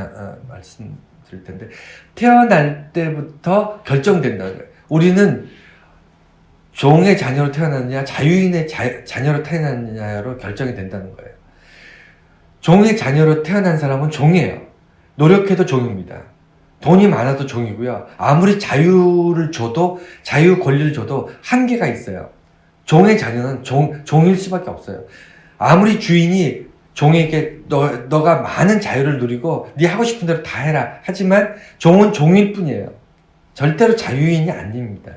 말씀드릴 텐데, 태어날 때부터 결정된다는 거예요. 우리는 종의 자녀로 태어났느냐, 자유인의 자녀로 태어났느냐로 결정이 된다는 거예요. 종의 자녀로 태어난 사람은 종이에요. 노력해도 종입니다. 돈이 많아도 종이고요. 아무리 자유를 줘도, 자유 권리를 줘도 한계가 있어요. 종의 자녀는 종일 수밖에 없어요. 아무리 주인이 종에게 너가 많은 자유를 누리고 네 하고 싶은 대로 다 해라. 하지만 종은 종일 뿐이에요. 절대로 자유인이 아닙니다.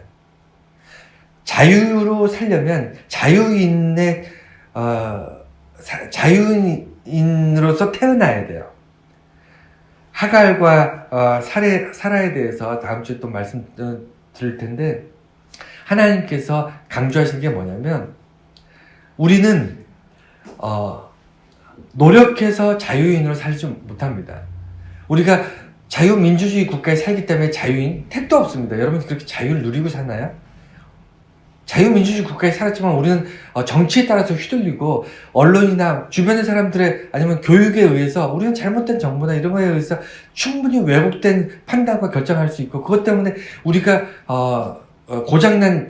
자유로 살려면 자유인으로서 태어나야 돼요. 하갈과 사라에 대해서 다음 주에 또 말씀 드릴 텐데, 하나님께서 강조하시는 게 뭐냐면, 우리는 노력해서 자유인으로 살지 못합니다. 우리가 자유민주주의 국가에 살기 때문에 자유인 택도 없습니다. 여러분 그렇게 자유를 누리고 사나요? 자유민주주의 국가에 살았지만 우리는 정치에 따라서 휘둘리고 언론이나 주변의 사람들의 아니면 교육에 의해서 우리는 잘못된 정보나 이런 거에 의해서 충분히 왜곡된 판단과 결정할 수 있고, 그것 때문에 우리가 고장난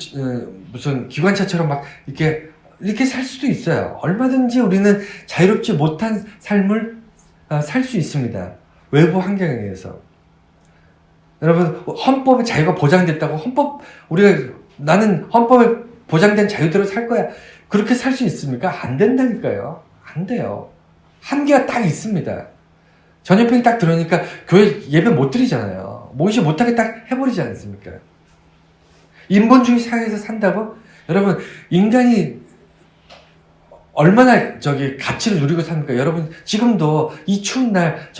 무슨 기관차처럼 막 이렇게 살 수도 있어요. 얼마든지 우리는 자유롭지 못한 삶을 살 수 있습니다. 외부 환경에 의해서. 여러분, 헌법에 자유가 보장됐다고 나는 헌법에 보장된 자유대로 살 거야. 그렇게 살 수 있습니까? 안 된다니까요. 안 돼요. 한계가 딱 있습니다. 전염병이 딱 들어오니까 교회 예배 못 드리잖아요. 모이지 못하게 딱 해버리지 않습니까? 인본주의 사회에서 산다고? 여러분, 인간이 얼마나 가치를 누리고 삽니까? 여러분, 지금도 이 추운 날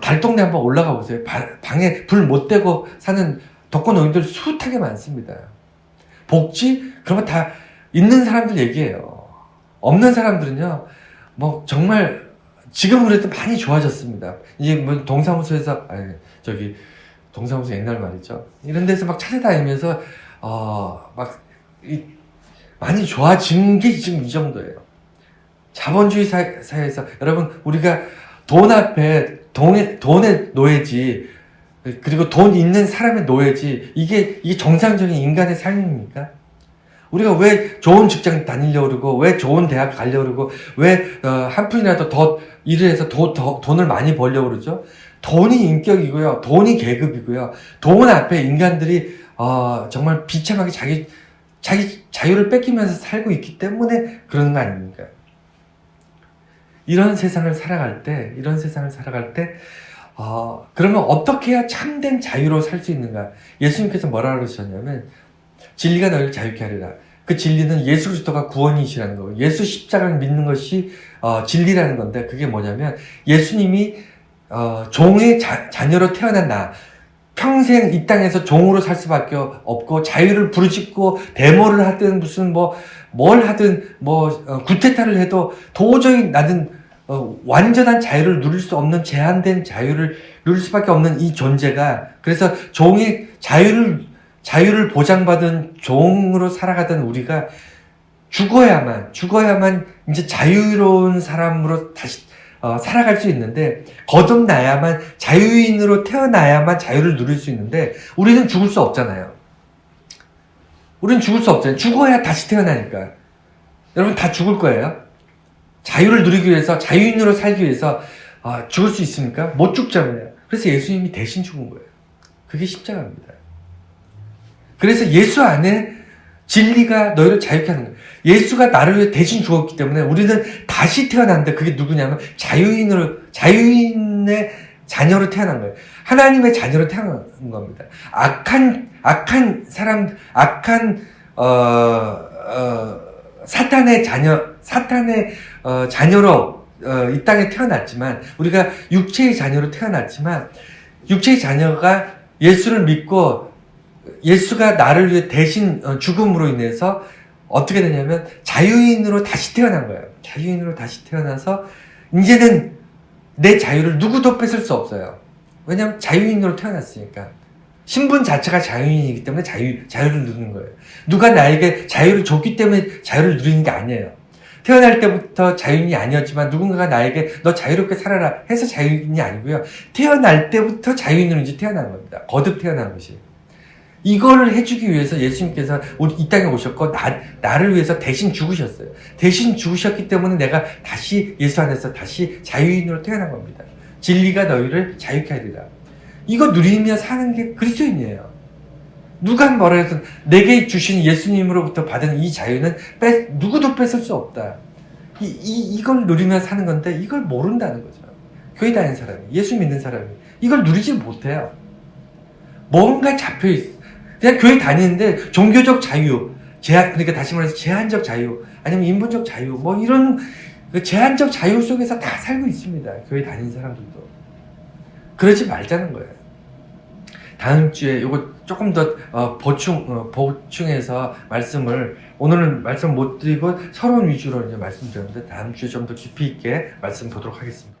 달동네 한번 올라가 보세요. 방에 불 못 대고 사는 독거노인들 숱하게 많습니다. 복지? 그런 거 다 있는 사람들 얘기예요. 없는 사람들은요, 정말, 지금 그래도 많이 좋아졌습니다. 이제 동사무소에서, 동사무소 옛날 말이죠. 이런 데서 막 찾아다니면서, 많이 좋아진 게 지금 이 정도예요. 자본주의 사회에서, 여러분, 우리가 돈 앞에, 돈의 노예지, 그리고 돈 있는 사람의 노예지, 이게 정상적인 인간의 삶입니까? 우리가 왜 좋은 직장 다니려고 그러고, 왜 좋은 대학 가려고 그러고, 왜 한 푼이라도 더 일을 해서 돈을 많이 벌려고 그러죠? 돈이 인격이고요. 돈이 계급이고요. 돈 앞에 인간들이 정말 비참하게 자기 자유를 뺏기면서 살고 있기 때문에 그러는 거 아닙니까? 이런 세상을 살아갈 때, 그러면 어떻게 해야 참된 자유로 살 수 있는가? 예수님께서 뭐라고 그러셨냐면, 진리가 너희를 자유케 하리라. 그 진리는 예수 그리스도가 구원이시라는 거고, 예수 십자가를 믿는 것이 진리라는 건데, 그게 뭐냐면, 예수님이 종의 자녀로 태어난 나, 평생 이 땅에서 종으로 살 수밖에 없고, 자유를 부르짖고 데모를 하든 무슨 뭘 하든 구테타를 해도 도저히 나는 완전한 자유를 누릴 수 없는, 제한된 자유를 누릴 수밖에 없는 이 존재가, 그래서 종의 자유를 보장받은 종으로 살아가던 우리가 죽어야만 이제 자유로운 사람으로 다시 살아갈 수 있는데, 거듭나야만, 자유인으로 태어나야만 자유를 누릴 수 있는데, 우리는 죽을 수 없잖아요. 우리는 죽을 수 없잖아요. 죽어야 다시 태어나니까. 여러분 다 죽을 거예요. 자유를 누리기 위해서, 자유인으로 살기 위해서 죽을 수 있습니까? 못 죽잖아요. 그래서 예수님이 대신 죽은 거예요. 그게 십자가입니다. 그래서 예수 안에 진리가 너희를 자유케 하는 거예요. 예수가 나를 위해 대신 죽었기 때문에 우리는 다시 태어났는데, 그게 누구냐면 자유인의 자녀로 태어난 거예요. 하나님의 자녀로 태어난 겁니다. 악한 사람, 사탄의 자녀로 이 땅에 태어났지만, 우리가 육체의 자녀로 태어났지만, 육체의 자녀가 예수를 믿고 예수가 나를 위해 대신 죽음으로 인해서 어떻게 되냐면 자유인으로 다시 태어난 거예요. 자유인으로 다시 태어나서 이제는 내 자유를 누구도 뺏을 수 없어요. 왜냐하면 자유인으로 태어났으니까. 신분 자체가 자유인이기 때문에 자유를 누리는 거예요. 누가 나에게 자유를 줬기 때문에 자유를 누리는 게 아니에요. 태어날 때부터 자유인이 아니었지만 누군가가 나에게 너 자유롭게 살아라 해서 자유인이 아니고요. 태어날 때부터 자유인으로 이제 태어난 겁니다. 거듭 태어난 것이. 이거를 해주기 위해서 예수님께서 이 땅에 오셨고 나를 위해서 대신 죽으셨어요. 대신 죽으셨기 때문에 내가 다시 예수 안에서 다시 자유인으로 태어난 겁니다. 진리가 너희를 자유케 하리라. 이거 누리며 사는 게 그리스도인이에요. 누가 뭐라 해도 내게 주신 예수님으로부터 받은 이 자유는 누구도 뺏을 수 없다. 이걸 누리며 사는 건데 이걸 모른다는 거죠. 교회 다니는 사람이, 예수 믿는 사람이 이걸 누리지 못해요. 뭔가 잡혀있어. 그냥 교회 다니는데 종교적 자유, 그러니까 다시 말해서 제한적 자유, 아니면 인본적 자유, 뭐 이런 제한적 자유 속에서 다 살고 있습니다. 교회 다니는 사람들도. 그러지 말자는 거예요. 다음 주에 이거 조금 더 보충해서 오늘은 말씀 못 드리고 서론 위주로 이제 말씀드렸는데, 다음 주에 좀 더 깊이 있게 말씀 보도록 하겠습니다.